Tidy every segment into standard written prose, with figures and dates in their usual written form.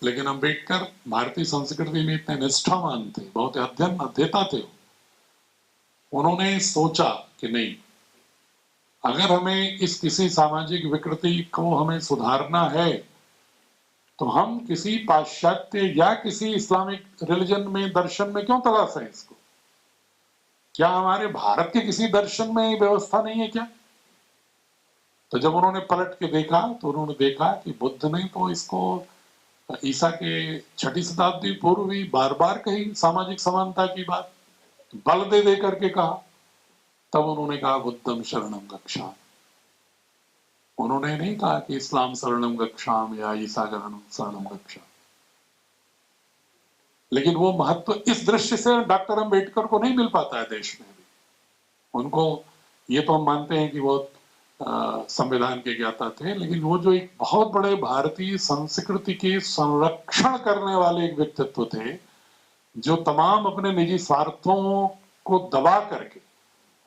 लेकिन अम्बेडकर भारतीय संस्कृति में इतने निष्ठावान थे, बहुत अध्ययन अध्येता थे। उन्होंने सोचा कि नहीं, अगर हमें इस किसी सामाजिक विकृति को हमें सुधारना है तो हम किसी पाश्चात्य या किसी इस्लामिक रिलीजन में, दर्शन में क्यों तलाशें इसको? क्या हमारे भारत के किसी दर्शन में व्यवस्था नहीं है क्या? तो जब उन्होंने पलट के देखा तो उन्होंने देखा कि बुद्ध ने तो इसको ईसा के 6वीं शताब्दी पूर्व भी बार बार कही, सामाजिक समानता की बात बल दे करके कहा। तब उन्होंने कहा बुद्धम शरणम गच्छामि। उन्होंने नहीं कहा कि इस्लाम शरणम गच्छामि या ईसा शरणम गच्छामि। लेकिन वो महत्व इस दृश्य से डॉक्टर अंबेडकर को नहीं मिल पाता है देश में भी। उनको ये तो हम मानते हैं कि वो संविधान के ज्ञाता थे, लेकिन वो जो एक बहुत बड़े भारतीय संस्कृति के संरक्षण करने वाले एक व्यक्तित्व थे, जो तमाम अपने निजी स्वार्थों को दबा करके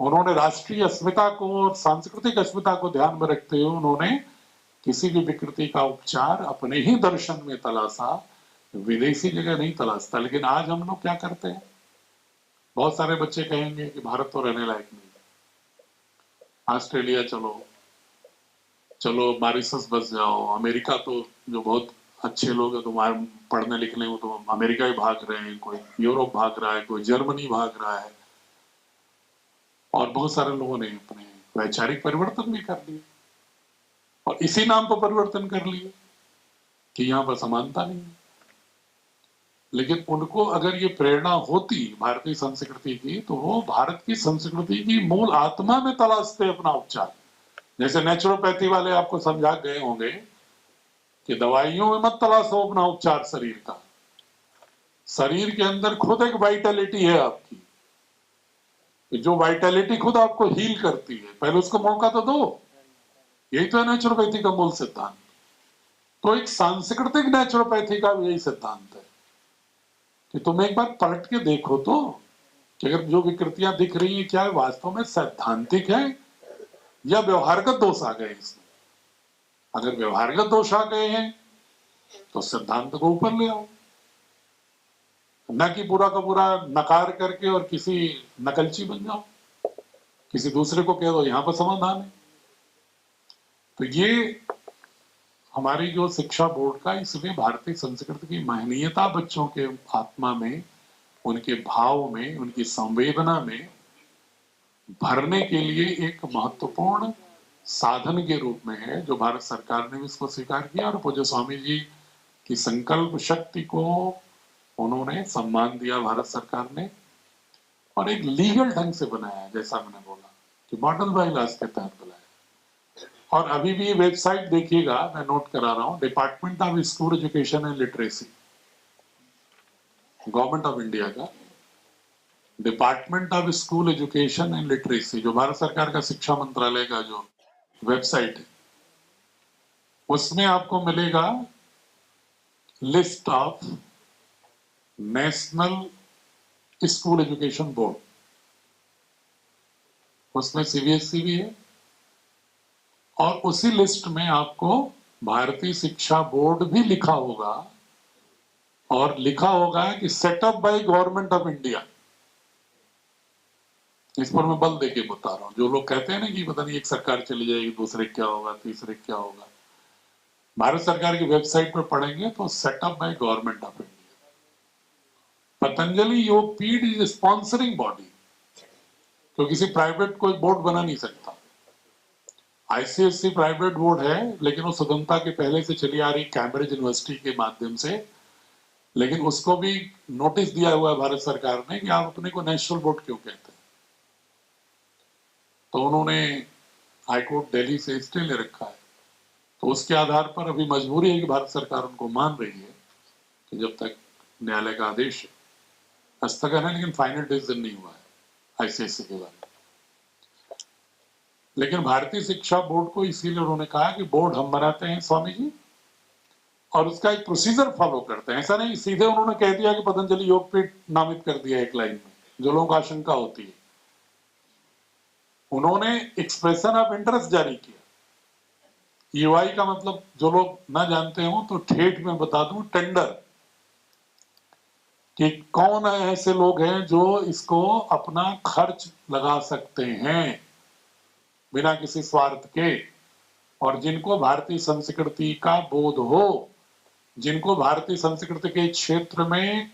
उन्होंने राष्ट्रीय अस्मिता को और सांस्कृतिक अस्मिता को ध्यान में रखते हुए उन्होंने किसी भी विकृति का उपचार अपने ही दर्शन में तलाशा, विदेशी जगह नहीं तलाशता। लेकिन आज हम लोग क्या करते हैं, बहुत सारे बच्चे कहेंगे कि भारत तो रहने लायक नहीं, ऑस्ट्रेलिया चलो, चलो मॉरिशस बस जाओ, अमेरिका तो जो बहुत अच्छे लोग हैं तुम्हारे पढ़ने लिखने में, तो अमेरिका ही भाग रहे हैं, कोई यूरोप भाग रहा है, कोई जर्मनी भाग रहा है। और बहुत सारे लोगों ने अपने वैचारिक परिवर्तन भी कर लिए और इसी नाम पर परिवर्तन कर लिए कि यहाँ पर समानता नहीं है। लेकिन उनको अगर ये प्रेरणा होती भारतीय संस्कृति की, तो वो भारत की संस्कृति की मूल आत्मा में तलाशते अपना उपचार। जैसे नेचुरोपैथी वाले आपको समझा गए होंगे कि दवाइयों में मत तलाशो अपना उपचार शरीर का, शरीर के अंदर खुद एक वाइटलिटी है आपकी, जो वाइटलिटी खुद आपको हील करती है, पहले उसको मौका तो दो। यही तो है नेचुरोपैथी का मूल सिद्धांत। तो एक सांस्कृतिक नेचुरोपैथी का यही सिद्धांत है कि तुम एक बार पलट के देखो तो कि अगर जो विकृतियां दिख रही हैं क्या वास्तव में सैद्धांतिक है या व्यवहारगत दोष आ गए इसमें। अगर व्यवहारगत दोष आ गए हैं तो सिद्धांत को ऊपर ले आओ, न कि पूरा का पूरा नकार करके और किसी नकलची बन जाओ, किसी दूसरे को कह दो यहां पर समाधान है। तो ये हमारी जो शिक्षा बोर्ड का, इसलिए भारतीय संस्कृति की महनीयता बच्चों के आत्मा में, उनके भाव में, उनकी संवेदना में भरने के लिए एक महत्वपूर्ण साधन के रूप में है, जो भारत सरकार ने भी इसको स्वीकार किया और पूज्य स्वामी जी की संकल्प शक्ति को उन्होंने सम्मान दिया भारत सरकार ने, और एक लीगल ढंग से बनाया, जैसा मैंने बोला कि मॉडल बाइलॉज के तहत बनाया। और अभी भी वेबसाइट देखिएगा, मैं नोट करा रहा हूं, department of school education and literacy, government of India का department of school education and literacy, जो भारत सरकार का शिक्षा मंत्रालय का जो वेबसाइट है, उसमें आपको मिलेगा list of national school education board. उसमें सीबीएसई भी है और उसी लिस्ट में आपको भारतीय शिक्षा बोर्ड भी लिखा होगा, और लिखा होगा कि setup by government of India. इस पर मैं बल देके बता रहा हूं। जो लोग कहते हैं ना कि पता नहीं एक सरकार चली जाएगी, दूसरे क्या होगा, तीसरे क्या होगा, भारत सरकार की वेबसाइट पर पढ़ेंगे तो setup by government of India. Patanjali Yogpeeth is sponsoring body, तो किसी प्राइवेट कोई बोर्ड बना नहीं सकता। आईसीएसई प्राइवेट बोर्ड है, लेकिन वो स्वतंत्रता के पहले से चली आ रही कैम्ब्रिज यूनिवर्सिटी के माध्यम से, लेकिन उसको भी नोटिस दिया हुआ है भारत सरकार ने कि आप अपने को नेशनल बोर्ड क्यों कहते हैं। तो उन्होंने हाईकोर्ट दिल्ली से स्टे ले रखा है, तो उसके आधार पर अभी मजबूरी है कि भारत सरकार उनको मान रही है कि जब तक न्यायालय का आदेश है, हस्तगत है, लेकिन फाइनल डिसीजन नहीं हुआ है आईसीएसई के बारे में। लेकिन भारतीय शिक्षा बोर्ड को इसीलिए उन्होंने कहा कि बोर्ड हम बनाते हैं स्वामी जी, और उसका एक प्रोसीजर फॉलो करते हैं। ऐसा नहीं सीधे उन्होंने कह दिया कि पतंजलि योगपीठ नामित कर दिया एक लाइन में, जो लोगों को आशंका होती है। उन्होंने एक्सप्रेशन ऑफ इंटरेस्ट जारी किया, यूआई का मतलब जो लोग ना जानते हो तो ठेठ में बता दूं, टेंडर, कि कौन ऐसे लोग हैं जो इसको अपना खर्च लगा सकते हैं बिना किसी स्वार्थ के, और जिनको भारतीय संस्कृति का बोध हो, जिनको भारतीय संस्कृति के क्षेत्र में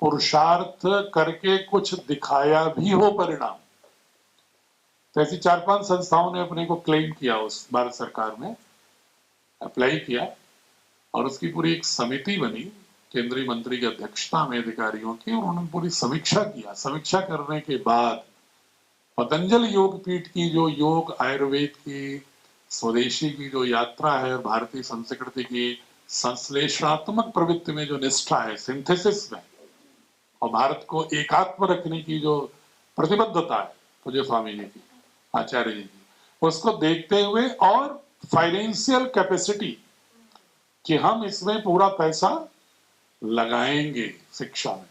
पुरुषार्थ करके कुछ दिखाया भी हो परिणाम। तो ऐसी 4-5 संस्थाओं ने अपने को क्लेम किया, उस भारत सरकार में अप्लाई किया, और उसकी पूरी एक समिति बनी केंद्रीय मंत्री की अध्यक्षता में अधिकारियों की, और उन्होंने पूरी समीक्षा किया। समीक्षा करने के बाद पतंजलि योग पीठ की जो योग आयुर्वेद की स्वदेशी की जो यात्रा है और भारतीय संस्कृति की संश्लेषणात्मक प्रवृत्ति में जो निष्ठा है, सिंथेसिस में, और भारत को एकात्म रखने की जो प्रतिबद्धता है पूज्य स्वामी जी की, आचार्य जी की, उसको देखते हुए, और फाइनेंशियल कैपेसिटी कि हम इसमें पूरा पैसा लगाएंगे, शिक्षा में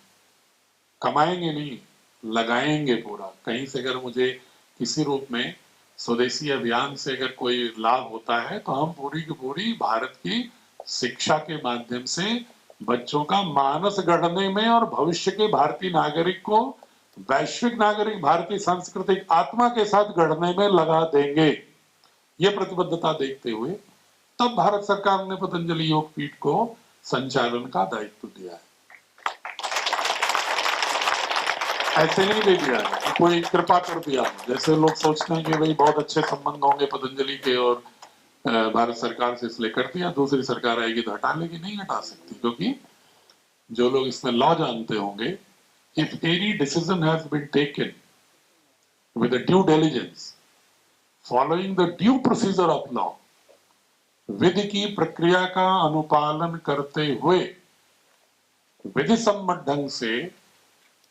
कमाएंगे नहीं, लगाएंगे पूरा। कहीं से अगर मुझे किसी रूप में स्वदेशी अभियान से अगर कोई लाभ होता है तो हम पूरी की पूरी भारत की शिक्षा के माध्यम से बच्चों का मानस गढ़ने में और भविष्य के भारतीय नागरिक को वैश्विक नागरिक भारतीय सांस्कृतिक आत्मा के साथ गढ़ने में लगा देंगे। ये प्रतिबद्धता देखते हुए तब भारत सरकार ने पतंजलि योग पीठ को संचालन का दायित्व दिया है। ऐसे नहीं दे दिया है, कोई कृपा कर दिया, जैसे लोग सोचते हैं कि भाई बहुत अच्छे संबंध होंगे पतंजलि के और भारत सरकार से, इसलिए कर दिया, दूसरी सरकार आएगी तो हटा लेगी। नहीं हटा सकती, क्योंकि जो लोग इसमें लॉ जानते होंगे, if any decision has been taken with due diligence following the due procedure of law, विधि की प्रक्रिया का अनुपालन करते हुए विधि सम्मत ढंग से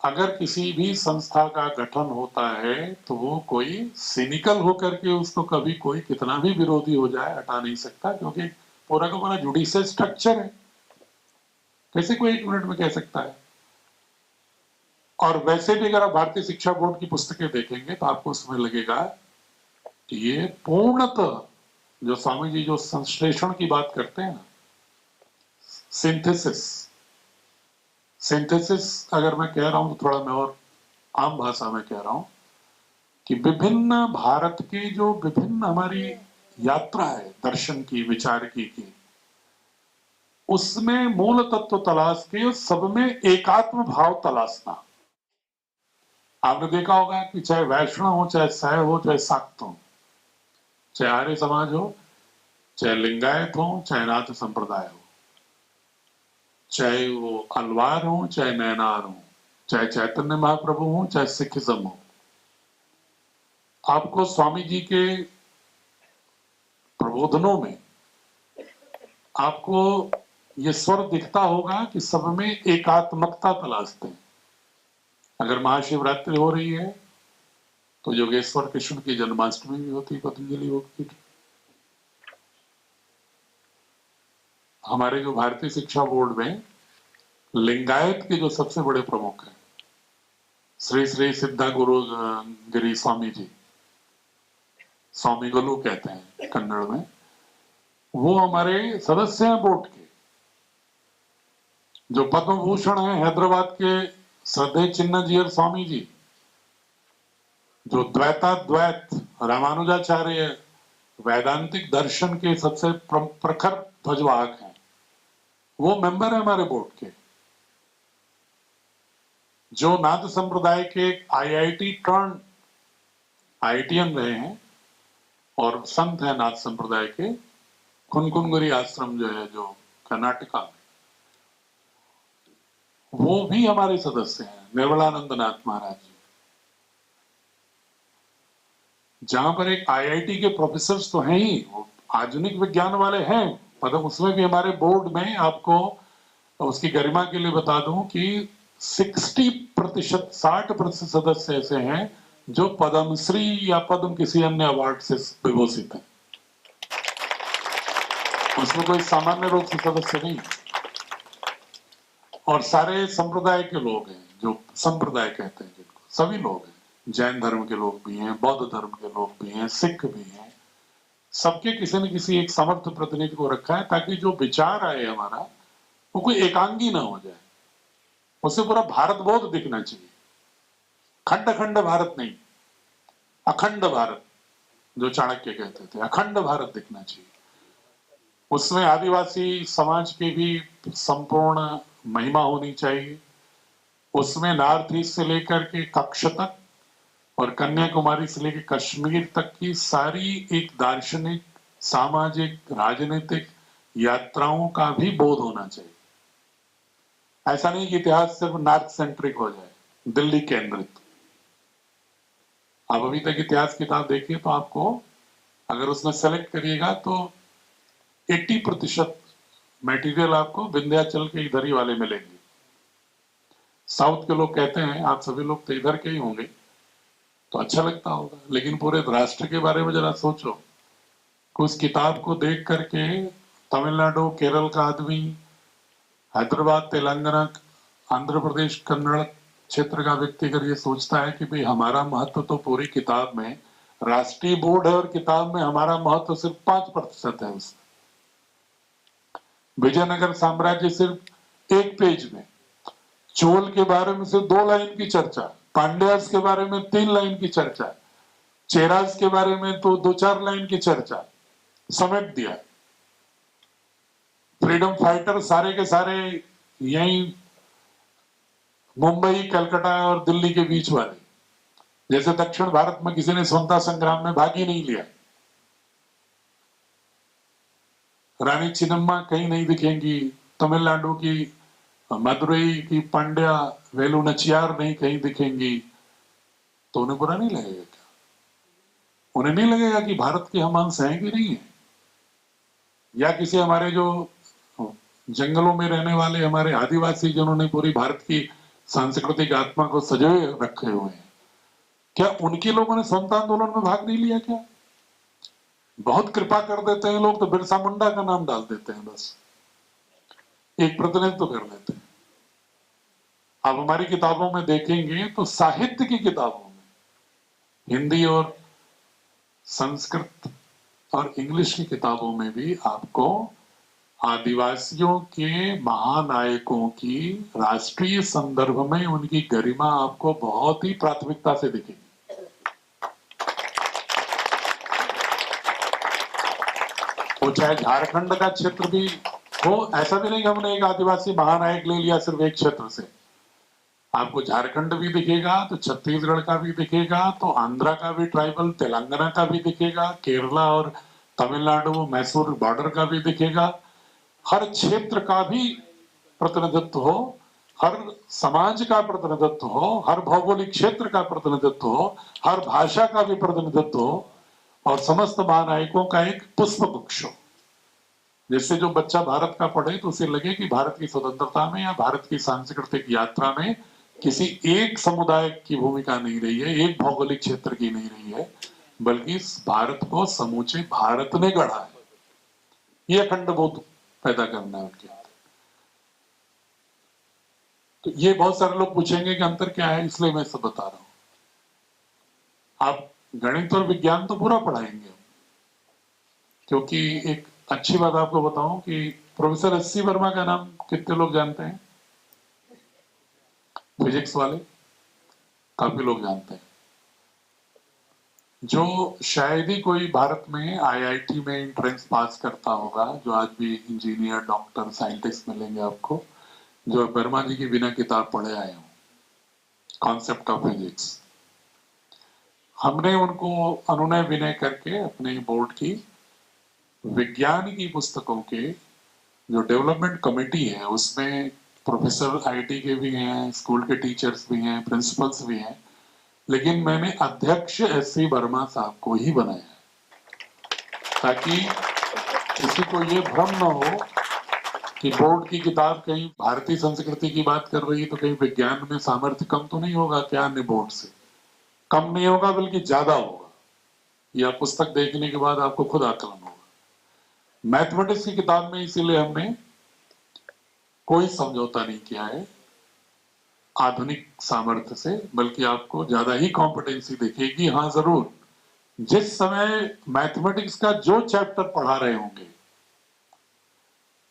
अगर किसी भी संस्था का गठन होता है तो वो कोई सिनिकल होकर के उसको कभी कोई कितना भी विरोधी हो जाए हटा नहीं सकता, क्योंकि पूरा का पूरा जुडिशियल स्ट्रक्चर है। कैसे कोई 1 मिनट में कह सकता है? और वैसे भी अगर आप भारतीय शिक्षा बोर्ड की पुस्तकें देखेंगे तो आपको उसमें लगेगा कि ये पूर्णतः जो स्वामी जी जो संश्लेषण की बात करते हैं ना, सिंथेसिस अगर मैं कह रहा हूं तो थोड़ा मैं और आम भाषा में कह रहा हूं कि विभिन्न भारत के जो विभिन्न हमारी यात्रा है दर्शन की, विचार की, उसमें मूल तत्व तलाश के सब में एकात्म भाव तलाशना। आपने देखा होगा कि चाहे वैष्णव हो, चाहे शैव हो, चाहे शाक्त हो, चाहे आर्य समाज हो, चाहे लिंगायत हो, चाहे नाथ संप्रदाय हो, चाहे वो अलवार हो, चाहे नैनार हो, चाहे चैतन्य महाप्रभु हो, चाहे सिखिज्म हो, आपको स्वामी जी के प्रबोधनों में आपको ये स्वर दिखता होगा कि सब में एकात्मकता तलाशते हैं। अगर महाशिवरात्रि हो रही है तो योगेश्वर कृष्ण की जन्माष्टमी भी होती है पतंजलि योग पीठ। हमारे जो भारतीय शिक्षा बोर्ड में लिंगायत के जो सबसे बड़े प्रमुख हैं, श्री श्री सिद्धा गुरु गिरी स्वामी जी, स्वामी गुरु कहते हैं कन्नड़ में, वो हमारे सदस्य हैं बोर्ड के। जो पद्म भूषण है हैदराबाद के श्रद्धेय चिन्नजीयर स्वामी जी, जो द्वैत रामानुजाचार्य वैदांतिक दर्शन के सबसे प्रखर ध्वजवाहक हैं, वो मेंबर है हमारे बोर्ड के। जो नाथ संप्रदाय के आईआईटी टर्न आईआईटीएन रहे हैं और संत है नाथ संप्रदाय के, कुनकुनगुरी आश्रम जो है जो कर्नाटका में, वो भी हमारे सदस्य हैं, निर्मलानंद नाथ महाराज जी। जहां पर एक आईआईटी के प्रोफेसर तो हैं ही, वो आधुनिक विज्ञान वाले हैं, मतलब उसमें भी हमारे बोर्ड में आपको उसकी गरिमा के लिए बता दूं कि 60% सदस्य ऐसे हैं जो पद्मश्री या पद्म किसी अन्य अवार्ड से विभूषित हैं। उसमें कोई सामान्य रूप से सदस्य नहीं, और सारे संप्रदाय के लोग हैं, जो संप्रदाय कहते हैं जिनको, सभी लोग हैं। जैन धर्म के लोग भी हैं, बौद्ध धर्म के लोग भी हैं, सिख भी हैं, सबके किसी न किसी एक समर्थ प्रतिनिधि को रखा है, ताकि जो विचार आए हमारा वो कोई एकांगी ना हो जाए, उससे पूरा भारत बोध दिखना चाहिए। खंड खंड भारत नहीं, अखंड भारत, जो चाणक्य कहते थे, अखंड भारत दिखना चाहिए। उसमें आदिवासी समाज की भी संपूर्ण महिमा होनी चाहिए। उसमें नॉर्थ ईस्ट से लेकर के कच्छ तक और कन्याकुमारी से लेकर कश्मीर तक की सारी एक दार्शनिक, सामाजिक, राजनीतिक यात्राओं का भी बोध होना चाहिए। ऐसा नहीं कि इतिहास सिर्फ नॉर्थ सेंट्रिक हो जाए, दिल्ली केंद्रित। आप अभी तक इतिहास किताब देखिए तो आपको, अगर उसमें सेलेक्ट करिएगा तो 80% मटेरियल आपको विंध्याचल के इधर ही वाले मिलेंगे। साउथ के लोग कहते हैं, आप सभी लोग तो इधर के ही होंगे, तो अच्छा लगता होगा, लेकिन पूरे राष्ट्र के बारे में जरा सोचो कि उस किताब को देख करके तमिलनाडु, केरल का आदमी, हैदराबाद, तेलंगाना, आंध्र प्रदेश, कन्नड़ क्षेत्र का व्यक्ति अगर ये सोचता है कि भाई हमारा महत्व तो पूरी किताब में, राष्ट्रीय बोर्ड है और किताब में हमारा महत्व सिर्फ 5% है। उसमें विजयनगर साम्राज्य सिर्फ एक पेज में, चोल के बारे में सिर्फ 2 लाइन की चर्चा, पांड्यास के बारे में 3 लाइन की चर्चा, चेरास के बारे में तो 2-4 लाइन की चर्चा समेट दिया। फ्रीडम फाइटर सारे के सारे यही मुंबई, कलकत्ता और दिल्ली के बीच वाले, जैसे दक्षिण भारत में किसी ने स्वतंत्रता संग्राम में भाग ही नहीं लिया। रानी चिन्नम्मा कहीं नहीं दिखेंगी, तमिलनाडु की मदुरई की पांड्या, वेलु नचियार नहीं कहीं दिखेंगी, तो उन्हें बुरा नहीं लगेगा क्या? उन्हें नहीं लगेगा कि भारत के हम अंश हैं कि नहीं है? या किसी हमारे जो जंगलों में रहने वाले हमारे आदिवासी, जिन्होंने पूरी भारत की सांस्कृतिक आत्मा को सजोए रखे हुए हैं, क्या उनके लोगों ने स्वतंत्रता आंदोलन में भाग नहीं लिया क्या? बहुत कृपा कर देते हैं लोग तो बिरसा मुंडा का नाम डाल देते हैं, बस एक प्रतिनिधित्व कर देते हैं। आप हमारी किताबों में देखेंगे तो साहित्य की किताबों में, हिंदी और संस्कृत और इंग्लिश की किताबों में भी आपको आदिवासियों के महानायकों की राष्ट्रीय संदर्भ में उनकी गरिमा आपको बहुत ही प्राथमिकता से दिखेगी। वो चाहे झारखंड का क्षेत्र भी हो, ऐसा भी नहीं हमने एक आदिवासी महानायक ले लिया सिर्फ एक क्षेत्र से। आपको झारखंड भी दिखेगा तो छत्तीसगढ़ का भी दिखेगा, तो आंध्रा का भी ट्राइबल, तेलंगाना का भी दिखेगा, केरला और तमिलनाडु मैसूर बॉर्डर का भी दिखेगा। हर क्षेत्र का भी प्रतिनिधित्व हो, हर समाज का प्रतिनिधित्व हो, हर भौगोलिक क्षेत्र का प्रतिनिधित्व हो, हर भाषा का भी प्रतिनिधित्व हो, और समस्त महानायकों का एक पुष्प गुच्छ हो, जिससे जो बच्चा भारत का पढ़े तो उसे लगे कि भारत की स्वतंत्रता में या भारत की सांस्कृतिक यात्रा में किसी एक समुदाय की भूमिका नहीं रही है, एक भौगोलिक क्षेत्र की नहीं रही है, बल्कि इस भारत को समूचे भारत ने गढ़ा है। ये अखंड बोध पैदा करना है उनके अंदर। तो ये बहुत सारे लोग पूछेंगे कि अंतर क्या है, इसलिए मैं सब बता रहा हूं। आप गणित और विज्ञान तो पूरा पढ़ाएंगे, क्योंकि एक अच्छी बात आपको बताऊं कि प्रोफेसर एस सी वर्मा का नाम कितने लोग जानते हैं? फिजिक्स वाले काफी लोग जानते हैं। जो शायद ही कोई भारत में आईआईटी में एंट्रेंस पास करता होगा, जो आज भी इंजीनियर, डॉक्टर, साइंटिस्ट मिलेंगे आपको, जो वर्मा जी की बिना किताब पढ़े आए हों, कॉन्सेप्ट ऑफ फिजिक्स। हमने उनको अनुनय विनय करके अपने बोर्ड की विज्ञान की पुस्तकों के जो डेवलपमेंट कमेटी है, उसमें प्रोफेसर आईटी के भी हैं, स्कूल के टीचर्स भी हैं, प्रिंसिपल्स भी हैं, लेकिन मैंने अध्यक्ष एस सी वर्मा साहब को ही बनाया, ताकि किसी को ये भ्रम न हो कि बोर्ड की किताब कहीं भारतीय संस्कृति की बात कर रही है तो कहीं विज्ञान में सामर्थ्य कम तो नहीं होगा क्या? अन्य बोर्ड से कम नहीं होगा, बल्कि ज्यादा होगा। यह पुस्तक देखने के बाद आपको खुद आकलन होगा। मैथमेटिक्स की किताब में इसीलिए हमने कोई समझौता नहीं किया है आधुनिक सामर्थ्य से, बल्कि आपको ज्यादा ही कॉम्पिटेंसी दिखेगी। हाँ जरूर, जिस समय मैथमेटिक्स का जो चैप्टर पढ़ा रहे होंगे,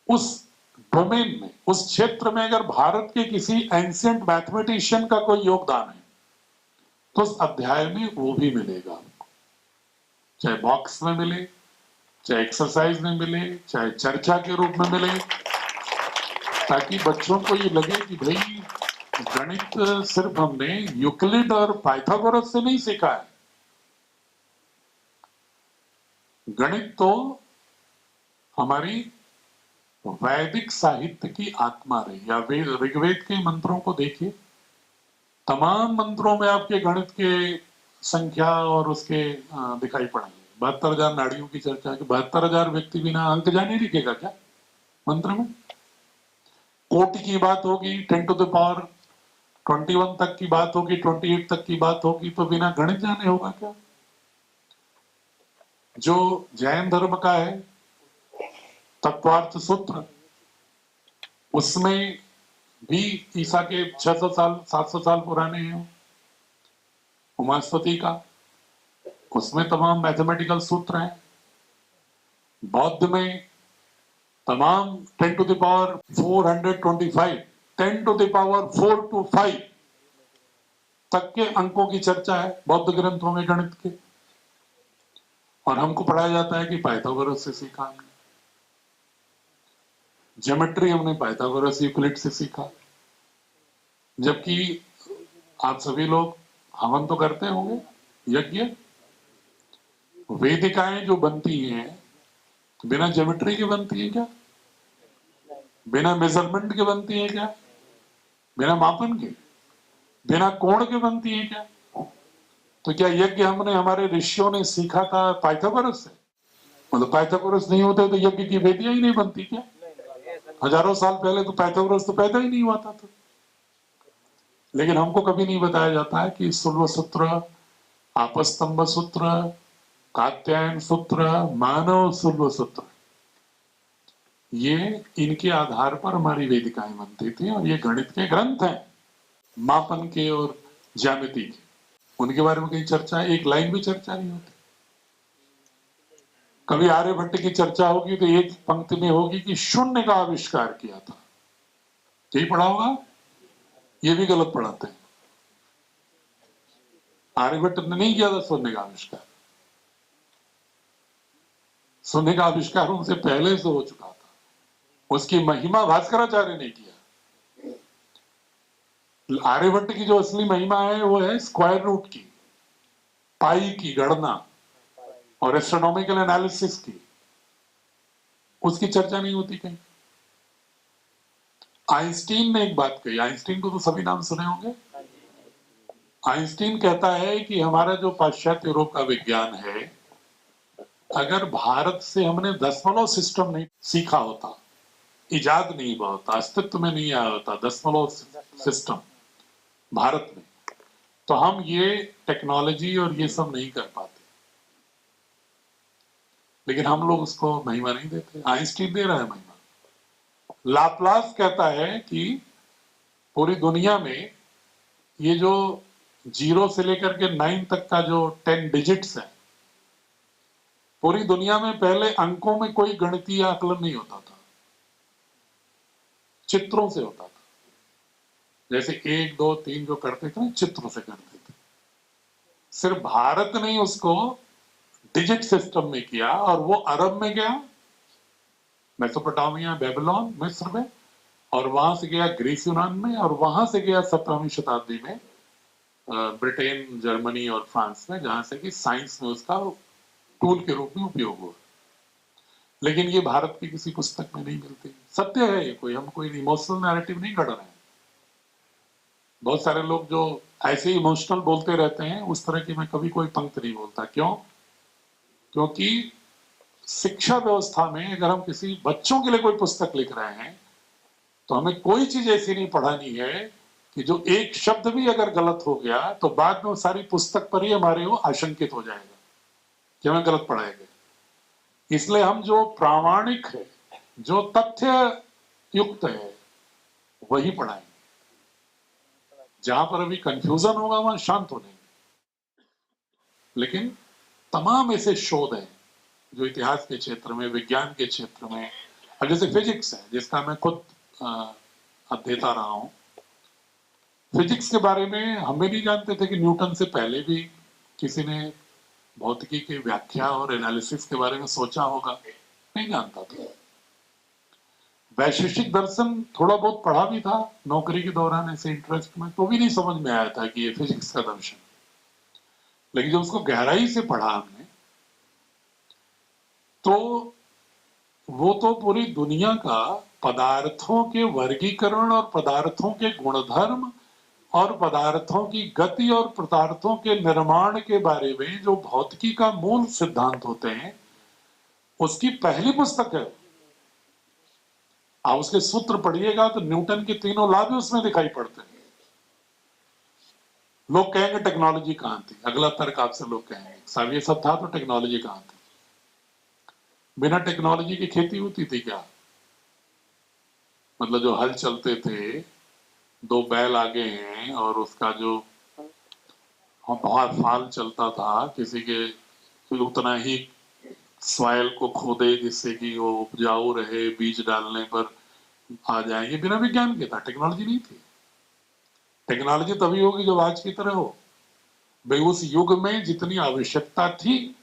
उस डोमेन में, उस क्षेत्र में अगर भारत के किसी एंशिएंट मैथमेटिशियन का कोई योगदान है, तो उस अध्याय में वो भी मिलेगा, चाहे बॉक्स में मिले, चाहे एक्सरसाइज में मिले, चाहे चर्चा के रूप में मिले, ताकि बच्चों को ये लगे कि भाई गणित सिर्फ हमने यूक्लिड और पाइथागोरस से नहीं सीखा है, गणित तो हमारी वैदिक साहित्य की आत्मा रही। या ऋग्वेद के मंत्रों को देखिए, तमाम मंत्रों में आपके गणित के संख्या और उसके दिखाई पड़ेंगे। 72,000 नाड़ियों की चर्चा है कि 72,000 व्यक्ति बिना अंक जाने लिखेगा क्या मंत्र में? कोटि की बात होगी, 10 टू द पावर 21 तक की बात होगी, 28 तक की बात होगी, तो बिना गणित जाने होगा क्या? जो जैन धर्म का है तत्वार्थ सूत्र, उसमें भी ईसा के 600 साल 700 साल पुराने हैं उमास्पति का, उसमें तमाम मैथमेटिकल सूत्र हैं। बौद्ध में तमाम 10 to the power 425, 10 to the power 4 to 5 तक के अंकों की चर्चा है बौद्ध ग्रंथों में गणित के, और हमको पढ़ाया जाता है कि पाइथागोरस से सीखा हमने। ज्योमेट्री हमने पाइथागोरस यूक्लिड से सीखा, जबकि आप सभी लोग हवन तो करते होंगे, यज्ञ, वेदिकाएं जो बनती हैं बिना ज्योमेट्री के बनती है क्या? बिना मेजरमेंट के बनती है क्या? बिना मापन के, बिना कोण के बनती है क्या? तो क्या यज्ञ हमने हमारे ऋषियों ने सीखा था पाइथागोरस से? मतलब पाइथागोरस नहीं होते तो यज्ञ की वेदियां ही नहीं बनती क्या? हजारों साल पहले तो पाइथागोरस तो पैदा ही नहीं हुआ था। लेकिन हमको कभी नहीं बताया जाता है कि सुल्व सूत्र, आपस्तंभ सूत्र, कात्यायन सूत्र, मानव सुल्व सूत्र, ये इनके आधार पर हमारी वेदिकाएं बनती थी, और ये गणित के ग्रंथ हैं मापन के और ज्यामिति के। उनके बारे में कहीं चर्चा, एक लाइन भी चर्चा नहीं होती। कभी आर्यभट्ट की चर्चा होगी तो एक पंक्ति में होगी कि शून्य का आविष्कार किया था, यही पढ़ा होगा, ये भी गलत पढ़ाते हैं। आर्यभट्ट ने नहीं किया था शून्य का आविष्कार, शून्य का आविष्कार उनसे पहले से हो चुका था, उसकी महिमा भास्कराचार्य ने किया। आर्यभट्ट की जो असली महिमा है वो है स्क्वायर रूट की, पाई की गणना और एस्ट्रोनॉमिकल एनालिसिस की, उसकी चर्चा नहीं होती कहीं। आइंस्टीन ने एक बात कही, आइंस्टीन को तो सभी नाम सुने होंगे। आइंस्टीन कहता है कि हमारा जो पाश्चात्य यूरोप का विज्ञान है, अगर भारत से हमने दशमलव सिस्टम नहीं सीखा होता, इजाद नहीं हुआ होता, अस्तित्व में नहीं आया होता दशमलव सिस्टम भारत में, तो हम ये टेक्नोलॉजी और ये सब नहीं कर पाते। लेकिन हम लोग उसको महिमा नहीं देते, आइंस्टीन दे रहा है महिमा। लाप्लास कहता है कि पूरी दुनिया में ये जो 0 से लेकर के 9 तक का जो 10 डिजिट्स है, पूरी दुनिया में पहले अंकों में कोई गणितीय आकलन नहीं होता था, चित्रों से होता था। जैसे 1 2 3 जो करते थे चित्रों से करते थे। सिर्फ भारत ने उसको डिजिट सिस्टम में किया, और वो अरब में गया, मेसोपोटामिया, बेबीलोन, मिस्र में, और वहां से गया ग्रीस यूनान में, और वहां से गया 17वीं शताब्दी में ब्रिटेन, जर्मनी और फ्रांस में, जहां से कि साइंस में उसका टूल के रूप में उपयोग हुआ। लेकिन ये भारत की किसी पुस्तक में नहीं मिलती। सत्य है ये, कोई हम कोई इमोशनल नैरेटिव नहीं गढ़ रहे हैं। बहुत सारे लोग जो ऐसे इमोशनल बोलते रहते हैं, उस तरह की मैं कभी कोई पंक्ति नहीं बोलता। क्यों? क्योंकि शिक्षा व्यवस्था में अगर हम किसी बच्चों के लिए कोई पुस्तक लिख रहे हैं, तो हमें कोई चीज ऐसी नहीं पढ़ानी है कि जो एक शब्द भी अगर गलत हो गया तो बाद में वो सारी पुस्तक पर ही हमारे वो आशंकित हो जाएगा कि हमें गलत पढ़ाएंगे। इसलिए हम जो प्रामाणिक है, जो तथ्य युक्त है, वही पढ़ाएंगे। जहां पर अभी कंफ्यूजन होगा वहां शांत हो जाएंगे। लेकिन तमाम ऐसे शोध हैं जो इतिहास के क्षेत्र में, विज्ञान के क्षेत्र में, अब जैसे फिजिक्स है जिसका मैं खुद अध्येता रहा हूं। फिजिक्स के बारे में हम भी नहीं जानते थे कि न्यूटन से पहले भी किसी ने भौतिकी की व्याख्या और एनालिसिस के बारे में सोचा होगा, नहीं जानता था। वैशेषिक दर्शन थोड़ा बहुत पढ़ा भी था नौकरी के दौरान ऐसे इंटरेस्ट में, तो भी नहीं समझ में आया था कि ये फिजिक्स का दर्शन। लेकिन जब उसको गहराई से पढ़ा हमने तो वो तो पूरी दुनिया का पदार्थों के वर्गीकरण और पदार्थों के गुणधर्म और पदार्थों की गति और पदार्थों के निर्माण के बारे में जो भौतिकी का मूल सिद्धांत होते हैं उसकी पहली पुस्तक है। आप उसके सूत्र पढ़िएगा तो न्यूटन के तीनों लाभ भी उसमें दिखाई पड़ते हैं। लोग कहेंगे टेक्नोलॉजी कहां थी, अगला तर्क आपसे लोग कहेंगे साहब ये सब था तो टेक्नोलॉजी कहां थी? बिना टेक्नोलॉजी की खेती होती थी क्या? मतलब जो हल चलते थे, दो बैल आगे हैं और उसका जो बहुत फाल चलता था, किसी के उतना ही सॉइल को खोदे जिससे कि वो उपजाऊ रहे, बीज डालने पर आ जाएंगे, बिना विज्ञान के था, टेक्नोलॉजी नहीं थी। टेक्नोलॉजी तभी होगी जब आज की तरह हो। भाई उस युग में जितनी आवश्यकता थी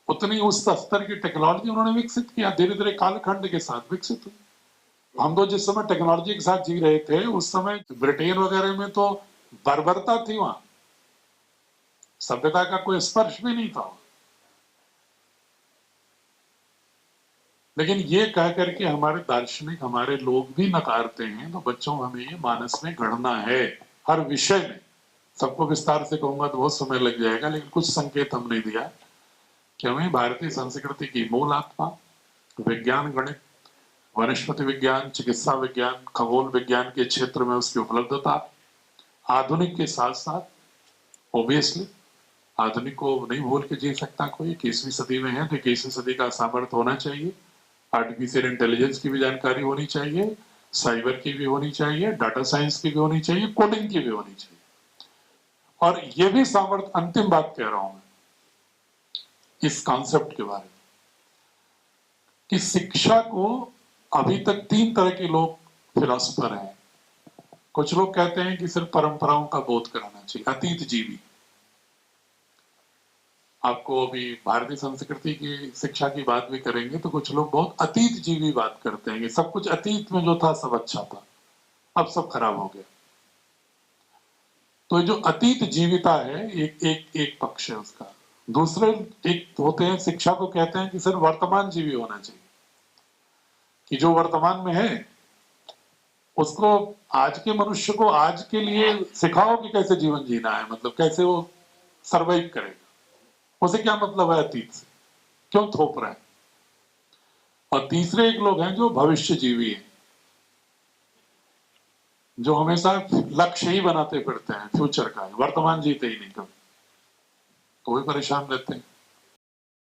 उतनी उस स्तर की टेक्नोलॉजी उन्होंने विकसित किया, धीरे धीरे कालखंड के साथ विकसित हुई। हम तो जिस समय टेक्नोलॉजी के साथ जी रहे थे उस समय ब्रिटेन वगैरह में तो बर्बरता थी, वहां सभ्यता का कोई स्पर्श भी नहीं था। लेकिन ये कह करके हमारे दार्शनिक, हमारे लोग भी नकारते हैं, तो बच्चों हमें ये मानस में गढ़ना है हर विषय में। सबको विस्तार से कहूंगा तो बहुत समय लग जाएगा, लेकिन कुछ संकेत हमने दिया कि हमें भारतीय संस्कृति की मूल आत्मा, विज्ञान, गणित, वनस्पति विज्ञान, चिकित्सा विज्ञान, खगोल विज्ञान के क्षेत्र में उसकी उपलब्धता, आधुनिक के साथ साथ ऑब्वियसली आधुनिक को नहीं भूल के जी सकता कोई, 21वीं सदी में है तो 21वीं सदी का सामर्थ्य होना चाहिए। आर्टिफिशियल इंटेलिजेंस की भी जानकारी होनी चाहिए, साइबर की भी होनी चाहिए, डाटा साइंस की भी होनी चाहिए, कोडिंग की भी होनी चाहिए। और यह भी सामर्थ्य, अंतिम बात कह रहा हूं मैं इस कॉन्सेप्ट के बारे में, कि शिक्षा को अभी तक 3 तरह के लोग फिलोसोफर हैं। कुछ लोग कहते हैं कि सिर्फ परंपराओं का बोध कराना चाहिए, अतीत जीवी। आपको अभी भारतीय संस्कृति की शिक्षा की बात भी करेंगे तो कुछ लोग बहुत अतीत जीवी बात करते हैं कि सब कुछ अतीत में जो था सब अच्छा था, अब सब खराब हो गया। तो जो अतीत जीविता है एक पक्ष है उसका। दूसरे एक होते हैं, शिक्षा को कहते हैं कि सिर्फ वर्तमान जीवी होना चाहिए, कि जो वर्तमान में है उसको, आज के मनुष्य को आज के लिए सिखाओ कि कैसे जीवन जीना है, मतलब कैसे वो सर्वाइव करेगा। उसे क्या मतलब है अतीत से, क्यों थोप रहा है? और तीसरे एक लोग हैं जो भविष्य जीवी हैं, जो हमेशा लक्ष्य ही बनाते फिरते हैं फ्यूचर का, वर्तमान जीते ही नहीं कभी, तो भी परेशान रहते हैं।